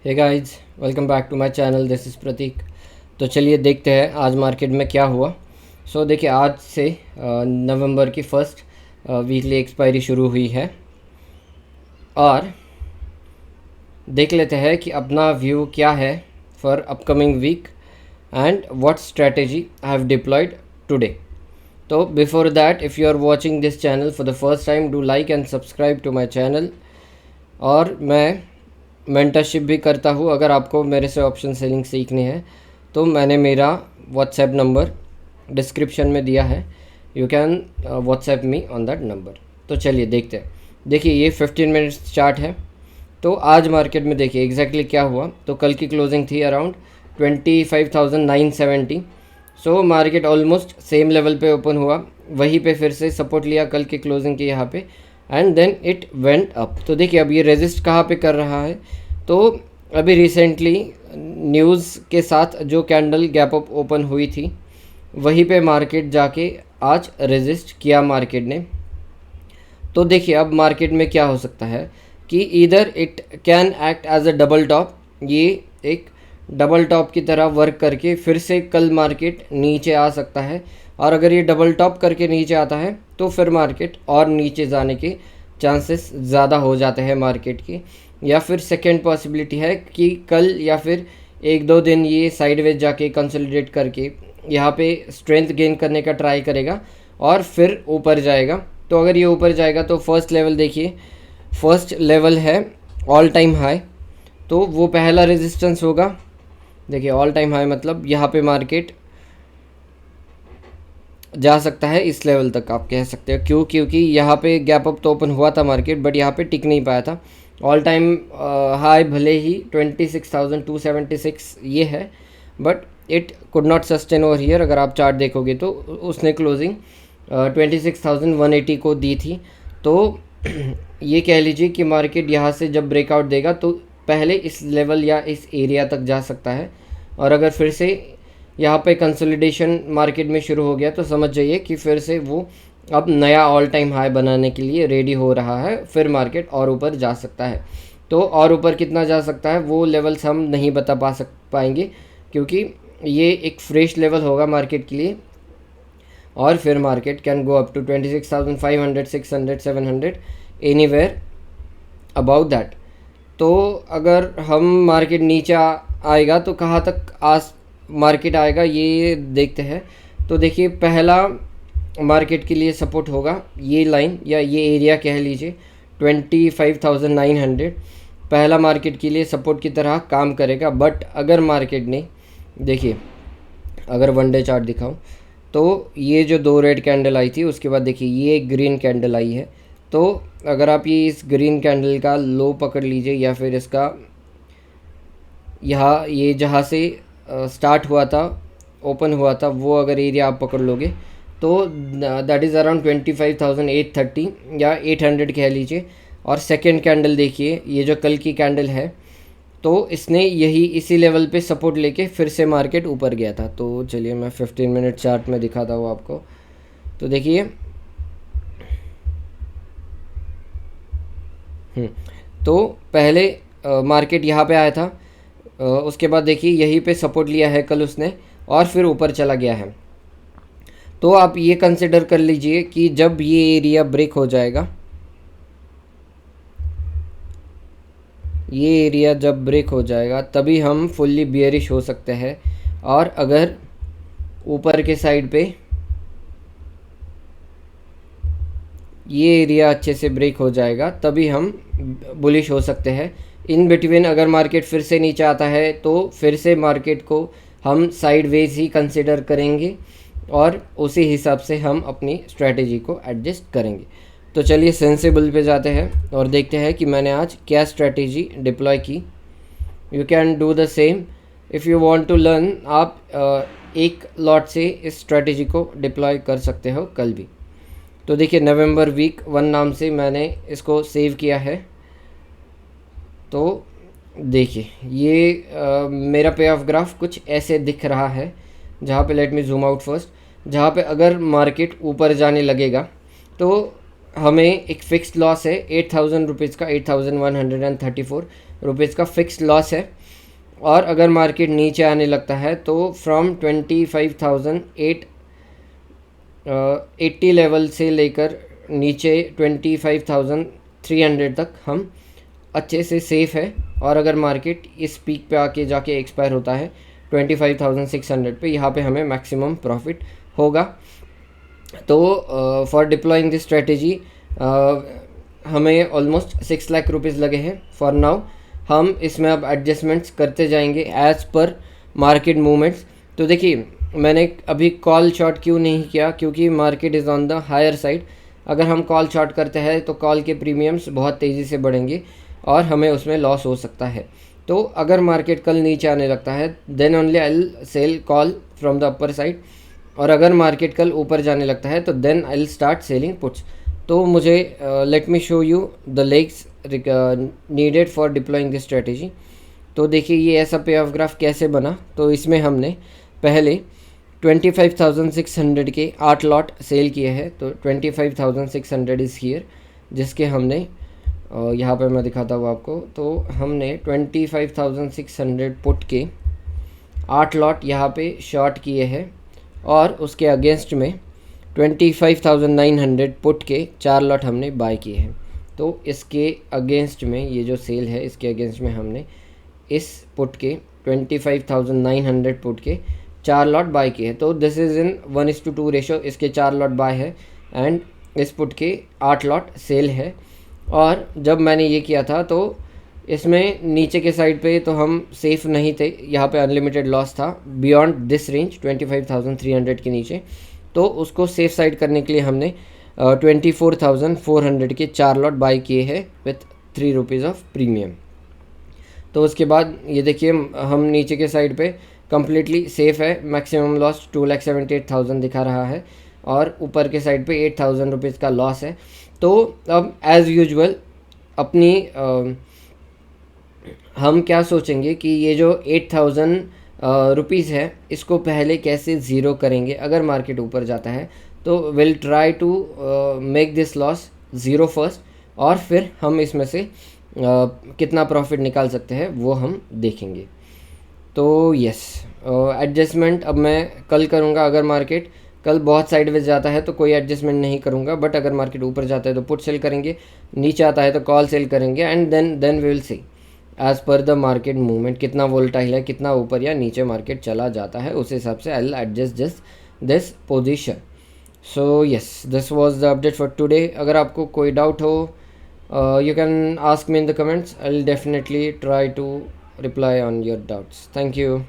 Hey guys, welcome back to my channel. This is Prateek. तो चलिए देखते हैं आज मार्केट में क्या हुआ। देखिए, आज से नवंबर की फर्स्ट वीकली एक्सपायरी शुरू हुई है और देख लेते हैं कि अपना व्यू क्या है for upcoming week and what strategy I have deployed today. तो before that, if you are watching this channel for the first time, do like and subscribe to my channel. और मैं मेंटरशिप भी करता हूँ। अगर आपको मेरे से ऑप्शन सेलिंग सीखनी है तो मैंने मेरा व्हाट्सएप नंबर डिस्क्रिप्शन में दिया है। You can WhatsApp me on that number. तो चलिए देखते हैं। देखिए, ये 15 मिनट्स चार्ट है। तो आज मार्केट में देखिए एग्जैक्टली क्या हुआ। तो कल की क्लोजिंग थी around 25,970। Market almost same level पे ओपन हुआ, वहीं पे फिर से सपोर्ट लिया कल की क्लोजिंग के यहाँ पे, and then it went up. तो देखिए अब ये रेजिस्ट कहाँ पे कर रहा है। तो अभी रिसेंटली न्यूज़ के साथ जो कैंडल गैप अप ओपन हुई थी वहीं पे मार्केट जाके आज रेजिस्ट किया मार्केट ने। तो देखिए अब मार्केट में क्या हो सकता है कि इधर it can act as a double top. ये एक डबल टॉप की तरह वर्क करके फिर से कल मार्केट नीचे आ सकता है, और अगर ये डबल टॉप करके नीचे आता है तो फिर मार्केट और नीचे जाने के चांसेस ज़्यादा हो जाते हैं मार्केट के। या फिर सेकेंड पॉसिबिलिटी है कि कल या फिर एक दो दिन ये साइडवेज जाके कंसोलिडेट करके यहाँ पे स्ट्रेंथ गेन करने का ट्राई करेगा और फिर ऊपर जाएगा। तो अगर ये ऊपर जाएगा तो फर्स्ट लेवल देखिए, फर्स्ट लेवल है ऑल टाइम हाई। तो वो पहला रेजिस्टेंस होगा। देखिए ऑल टाइम हाई मतलब यहाँ पे मार्केट जा सकता है इस लेवल तक, आप कह सकते हो। क्योंकि यहाँ पे गैप अप तो ओपन हुआ था मार्केट, बट यहाँ पे टिक नहीं पाया था। ऑल टाइम हाई भले ही 26,276 ये है, but it could not sustain over here. अगर आप चार्ट देखोगे तो उसने क्लोजिंग 26,180 को दी थी। तो ये कह लीजिए कि मार्केट यहाँ से जब ब्रेकआउट देगा तो पहले इस लेवल या इस एरिया तक जा सकता है, और अगर फिर से यहाँ पे कंसोलिडेशन मार्केट में शुरू हो गया तो समझ जाइए कि फिर से वो अब नया ऑल टाइम हाई बनाने के लिए रेडी हो रहा है। फिर मार्केट और ऊपर जा सकता है। तो और ऊपर कितना जा सकता है वो लेवल्स हम नहीं बता पाएंगे, क्योंकि ये एक फ्रेश लेवल होगा मार्केट के लिए। और फिर market can go up to 26,500, 600, 700, anywhere about that. तो अगर हम मार्केट नीचे आएगा तो कहाँ तक मार्केट आएगा ये देखते हैं। तो देखिए पहला मार्केट के लिए सपोर्ट होगा ये लाइन या ये एरिया कह लीजिए 25,900 पहला मार्केट के लिए सपोर्ट की तरह काम करेगा। बट अगर मार्केट ने देखिए, अगर वन डे चार्ट दिखाऊं तो ये जो दो रेड कैंडल आई थी उसके बाद देखिए ये ग्रीन कैंडल आई है। तो अगर आप ये इस ग्रीन कैंडल का लो पकड़ लीजिए या फिर इसका यहाँ ये जहाँ से स्टार्ट हुआ था, ओपन हुआ था, वो अगर एरिया आप पकड़ लोगे तो दैट इज़ अराउंड 25,830 या 800 कह लीजिए। और सेकेंड कैंडल देखिए, ये जो कल की कैंडल है तो इसने यही इसी लेवल पे सपोर्ट लेके फिर से मार्केट ऊपर गया था। तो चलिए मैं 15 मिनट चार्ट में दिखाता हूँ आपको। तो देखिए तो पहले मार्केट यहाँ पे आया था, उसके बाद देखिए यहीं पे सपोर्ट लिया है कल उसने और फिर ऊपर चला गया है। तो आप ये कंसिडर कर लीजिए कि जब ये एरिया ब्रेक हो जाएगा, ये एरिया जब ब्रेक हो जाएगा तभी हम फुल्ली बियरिश हो सकते हैं। और अगर ऊपर के साइड पे ये एरिया अच्छे से ब्रेक हो जाएगा तभी हम बुलिश हो सकते हैं। इन बिटवीन अगर मार्केट फिर से नीचे आता है तो फिर से मार्केट को हम साइडवेज ही कंसिडर करेंगे और उसी हिसाब से हम अपनी स्ट्रेटेजी को एडजस्ट करेंगे। तो चलिए सेंसिबल पे जाते हैं और देखते हैं कि मैंने आज क्या स्ट्रेटेजी डिप्लॉय की। You can do the same if you want to learn. आप एक लॉट से इस स्ट्रेटेजी को डिप्लॉय कर सकते हो कल भी। तो देखिए नवंबर वीक 1 नाम से मैंने इसको सेव किया है। तो देखिए ये मेरा पे ऑफ ग्राफ कुछ ऐसे दिख रहा है, जहाँ पे let me zoom out first, जहाँ पे अगर मार्केट ऊपर जाने लगेगा तो हमें एक फ़िक्स्ड लॉस है 8,000 रुपीज़ का, 8,134। रुपीज़ का फिक्स लॉस है। और अगर मार्केट नीचे आने लगता है तो फ्रॉम 25,880 लेवल से लेकर नीचे 25,300 तक हम अच्छे से सेफ़ है। और अगर मार्केट इस पीक पे आके जाके एक्सपायर होता है 25,600 पे, यहाँ पे हमें मैक्सिमम प्रॉफिट होगा। तो फॉर डिप्लॉइंग दिस स्ट्रेटेजी हमें ऑलमोस्ट 6 लाख रुपीज़ लगे हैं फॉर नाउ। हम इसमें अब एडजस्टमेंट्स करते जाएंगे एज़ पर मार्केट मूवमेंट्स। तो देखिए मैंने अभी कॉल शॉर्ट क्यों नहीं किया, क्योंकि market is on the higher side. अगर हम कॉल शॉर्ट करते हैं तो कॉल के प्रीमियम्स बहुत तेज़ी से बढ़ेंगे और हमें उसमें लॉस हो सकता है। तो अगर मार्केट कल नीचे आने लगता है then only I will sell call from the upper side, और अगर मार्केट कल ऊपर जाने लगता है तो then I will start selling puts. तो मुझे let me show you the legs needed for deploying this strategy. तो देखिए ये ऐसा पे ऑफ ग्राफ कैसे बना। तो इसमें हमने पहले 25,600 के 8 लॉट सेल किए हैं। तो 25,600 इज़ हियर, जिसके हमने यहाँ पर मैं दिखाता हूँ आपको। तो हमने 25,600 पुट के 8 लॉट यहाँ पे शॉर्ट किए हैं, और उसके अगेंस्ट में 25,900 पुट के 4 लॉट हमने बाय किए हैं। तो इसके अगेंस्ट में ये जो सेल है, इसके अगेंस्ट में हमने इस पुट के 25,900 पुट के 4 लॉट बाय किए हैं। तो दिस इज़ इन 1:2 रेशो, इसके 4 लॉट बाय है एंड इस पुट के 8 लॉट सेल है। और जब मैंने ये किया था तो इसमें नीचे के साइड पे तो हम सेफ़ नहीं थे, यहाँ पे अनलिमिटेड लॉस था बियॉन्ड दिस रेंज 25,300 के नीचे। तो उसको सेफ साइड करने के लिए हमने 24,400 के 4 लॉट बाय किए हैं विथ 3 रुपीज़ ऑफ प्रीमियम। तो उसके बाद ये देखिए हम नीचे के साइड पे कम्प्लीटली सेफ़ है। मैक्सिमम लॉस 2,78,000 दिखा रहा है और ऊपर के साइड पे 8,000 रुपीज़ का लॉस है। तो अब एज़ यूजुअल अपनी हम क्या सोचेंगे कि ये जो 8,000 रुपीज़ है इसको पहले कैसे ज़ीरो करेंगे। अगर मार्केट ऊपर जाता है तो will try to make this loss zero first, और फिर हम इसमें से कितना प्रॉफिट निकाल सकते हैं वो हम देखेंगे। तो यस, एडजस्टमेंट अब मैं कल करूँगा। अगर मार्केट कल बहुत साइडवेज जाता है तो कोई एडजस्टमेंट नहीं करूँगा, बट अगर मार्केट ऊपर जाता है तो पुट सेल करेंगे, नीचे आता है तो कॉल सेल करेंगे, and then we will see as per the market movement कितना वोलेटाइल है, कितना ऊपर या नीचे मार्केट चला जाता है, उस हिसाब से I will adjust just this position. So yes, this was the update for today. अगर आपको कोई डाउट हो you can ask me in the comments. I'll definitely try to reply on your doubts. Thank you.